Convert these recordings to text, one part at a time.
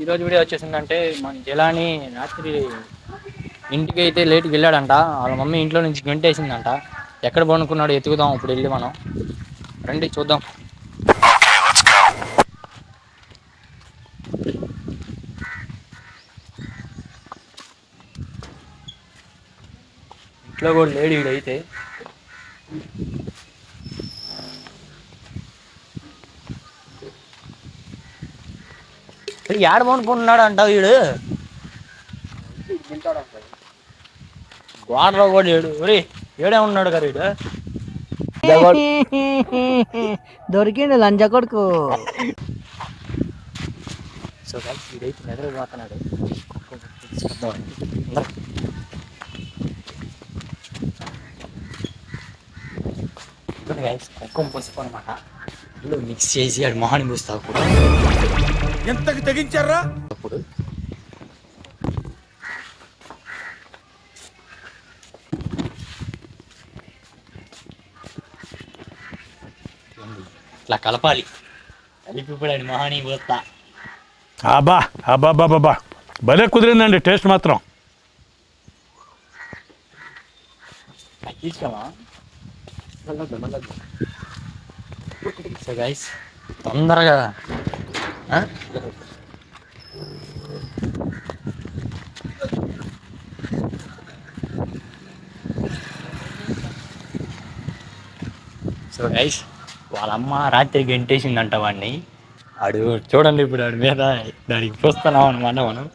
ఈరోజు వీడియో వచ్చేసిందంటే మన జలాని రాత్రి ఇంటికి అయితే లేట్కి వెళ్ళాడంట. వాళ్ళ మమ్మీ ఇంట్లో నుంచి గంటేసిందంట. ఎక్కడ పడుకున్నాడు ఎతుకుదాం ఇప్పుడు వెళ్ళి మనం. రండి చూద్దాం. ఇంట్లో కూడా లేడు వీడైతే. ఏడ పడుకుంటున్నాడు అంటావు వీడు. గోడలో కూడా లేడు. ఒరే ఏడే ఉన్నాడు కదా వీడు. దొరికిండు లంజ కొడుకు. సో గైస్ వీడైతే నిద్రపోతున్నాడు. గైస్ కుంకుమ పసుపు అనమాట. ఇందులో మిక్స్ చేసి ఆడు మొహాన్ని పూస్తావు కూడా. ఎంతకు తెగించారా అప్పుడు ఇట్లా కలపాలి. కలిపి ఇప్పుడు ఆడి మొహాన్ని పూస్తా. అబ్బా అబ్బా బాబా భలే కుదిరిందండి టేస్ట్ మాత్రం. తీసుకోమా. సో గైస్ తొందరగా సో గైస్ వాళ్ళమ్మ రాత్రి గంటేసిందంట వాడిని. ఆడు చూడండి ఇప్పుడు ఆడి మీద దానికి చూస్తున్నాం అనమాట మనం.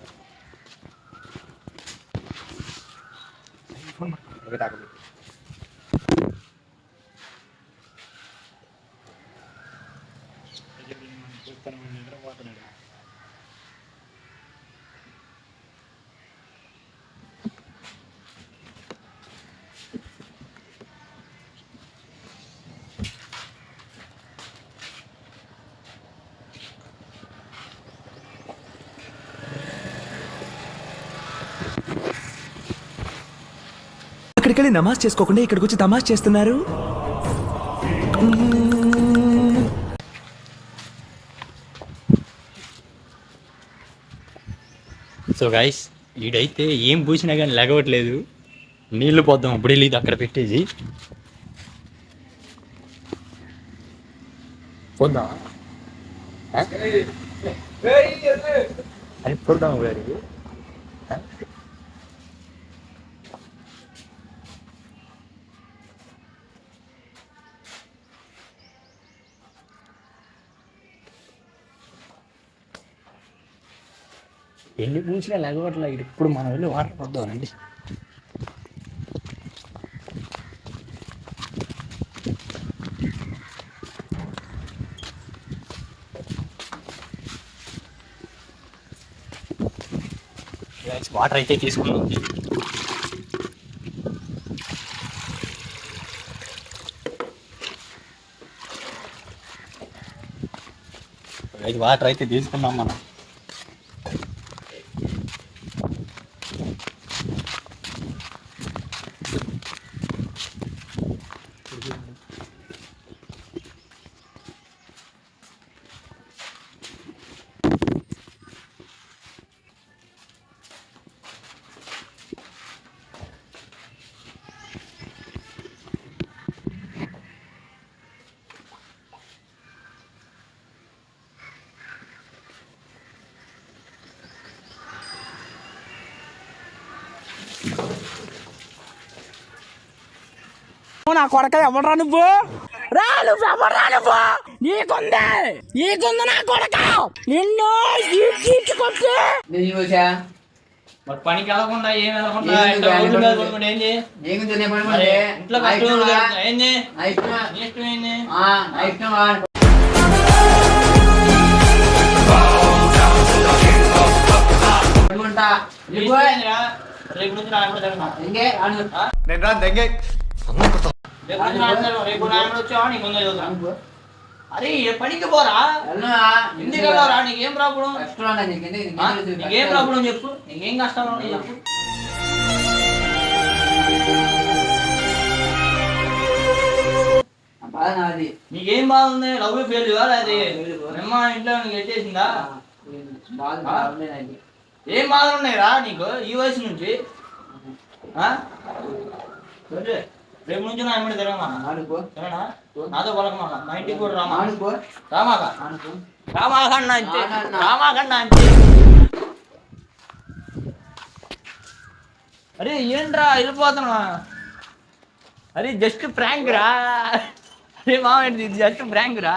అక్కడికెళ్ళి నమాజ్ చేసుకోకుండా ఇక్కడికి వచ్చి తమాష్ చేస్తున్నారు. సో గైస్ వీడైతే ఏం పూసినా కానీ లెగవట్లేదు. నీళ్లు పోద్దాం ఇప్పుడు వెళ్ళి అక్కడ పెట్టేసి పోద్దాం. అది పోద్దాం గారి. ఎన్ని పూసినా లెగవట్లే. ఇప్పుడు మనం వెళ్ళి వాటర్ పోద్దామండి. వాటర్ అయితే తీసుకున్నాం. వాటర్ అయితే తీసుకున్నాం మనం. నా కొడక ఎవడరా నువ్వు? రా నువ్వు ఎవడరా నువ్వు? నీకుంది నా కొడక. నిన్ను కొట్టి మరి పనికి వెళ్ళకుండా ఏం వెళ్ళకుండా ఇంట్లో ఏంది ఏంది రేపు నుంచి నేను రా దెంగే. రేపు వచ్చావా నీకు అరే పనికి పోరా. ఎందుకు వెళ్ళారా? నీకేం ప్రాబ్లం? నీకేం ప్రాబ్లం చెప్పు. నీకేం కష్టాలు ఉన్నాయి చెప్పు. నీకేం బాగుంది? లవ్ ఫెయిల్ అది అమ్మ ఇంట్లో గెట్టేసిందా? ఏం బాధలు ఉన్నాయిరా నీకు ఈ వయసు నుంచి? రేపు నుంచి నా ఎమ్మడి తిరగమా, సరేనా? నాతో పలకమా, మా ఇంటికి కూడా రామా, రామాకన్నా అంతే, రామాకన్నా అంతే. అరే ఏంట్రా వెళ్ళిపోతున్నా? అరే జస్ట్ ప్రాంక్ రా. అరే మామ, ఇది జస్ట్ ప్రాంక్ రా.